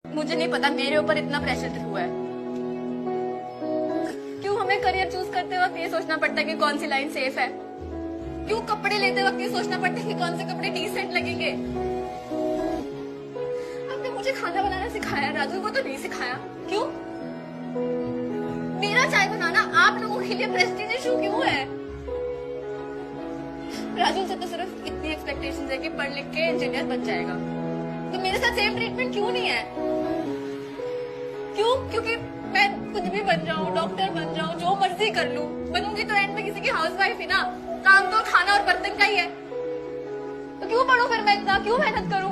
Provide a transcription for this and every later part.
मुझे नहीं पता मेरे ऊपर इतना प्रेशर हुआ है। क्यों हमें करियर चूज करते वक्त ये सोचना पड़ता है कि कौन सी लाइन सेफ है? क्यों कपड़े लेते वक्त ये सोचना पड़ता है कि कौन से कपड़े डिसेंट लगेंगे? आपने मुझे खाना बनाना सिखाया, राजू को तो नहीं सिखाया। क्यों? मेरा चाय बनाना आप लोगों के लिए प्रेस्टीज इशू क्यों है? राजू से तो सिर्फ इतनी एक्सपेक्टेशंस है कि पढ़ लिख के इंजीनियर बन जाएगा, तो मेरे साथ सेम ट्रीटमेंट क्यों नहीं है? क्यों? क्योंकि मैं कुछ भी बन जाऊं, डॉक्टर बन जाऊं, जो मर्जी कर लूं, बनूंगी तो एंड में किसी की हाउसवाइफ ही ना। काम तो खाना और बर्तन का ही है, तो क्यों पढ़ूं फिर मैं इतना, क्यों मेहनत करूं?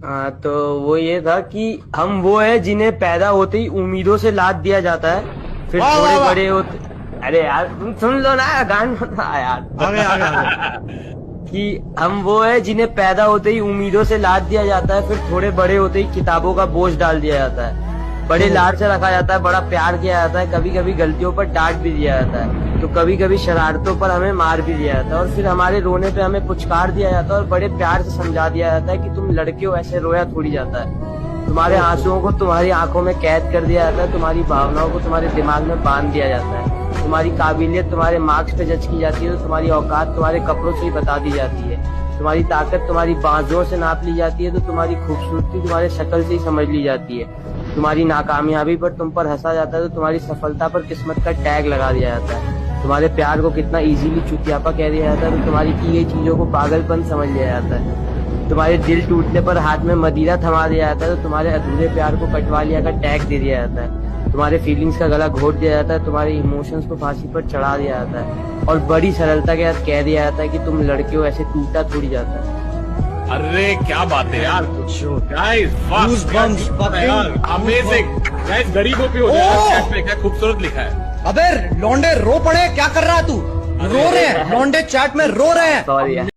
हाँ, तो वो ये था कि हम वो है जिन्हें पैदा होते ही उम्मीदों से लाद दिया जाता है, फिर थोड़े बड़े होते। अरे यार तुम सुन लो ना, गान यार आगे। कि हम वो है जिन्हें पैदा होते ही उम्मीदों से लाद दिया जाता है, फिर थोड़े बड़े होते ही किताबों का बोझ डाल दिया जाता है। बड़े लाड से रखा जाता है, बड़ा प्यार किया जाता है, कभी कभी गलतियों पर डांट भी दिया जाता है, तो कभी कभी शरारतों पर हमें मार भी दिया जाता है, और फिर हमारे रोने पे हमें पुचकार दिया जाता है और बड़े प्यार से समझा दिया जाता है कि तुम लड़के हो, ऐसे रोया थोड़ी जाता है। तुम्हारे आंसुओं को तुम्हारी आंखों में कैद कर दिया जाता है, तुम्हारी भावनाओं को तुम्हारे दिमाग में बांध दिया जाता है, तुम्हारी काबिलियत तुम्हारे मार्क्स पे जज की जाती है, तो तुम्हारी औकात तुम्हारे कपड़ों से ही बता दी जाती है, तुम्हारी ताकत तुम्हारी बाजुओं से नाप ली जाती है, तो तुम्हारी खूबसूरती तुम्हारे शक्ल से ही समझ ली जाती है, तुम्हारी नाकामयाबी पर तुम पर हंसा जाता है, तो तुम्हारी सफलता पर किस्मत का टैग लगा दिया जाता है, तुम्हारे प्यार को कितना इजीली चुतियापा कह दिया जाता है, तो तुम्हारी की गई चीजों को पागलपन समझ लिया जाता है, तुम्हारे दिल टूटने पर हाथ में मदिरा थमा दिया जाता है, तो तुम्हारे अधूरे प्यार को कटवा लिया का टैग दे दिया जाता है, तुम्हारे फीलिंग्स का गला घोट दिया जाता है, तुम्हारे इमोशंस को फांसी पर चढ़ा दिया जाता है, और बड़ी सरलता के साथ कह दिया जाता है कि तुम लड़के हो, ऐसे टूटा थोड़ी जाता है। अरे क्या बात है यार, गाइस Goosebumps, अमेजिंग गाइस, गरीबों पे हो जाएगा। चैट पे क्या खूबसूरत लिखा है। अबे लौंडे रो पड़े, क्या कर रहा है तू? रो रहे हैं लौंडे, चैट में रो रहे हैं। सॉरी यार।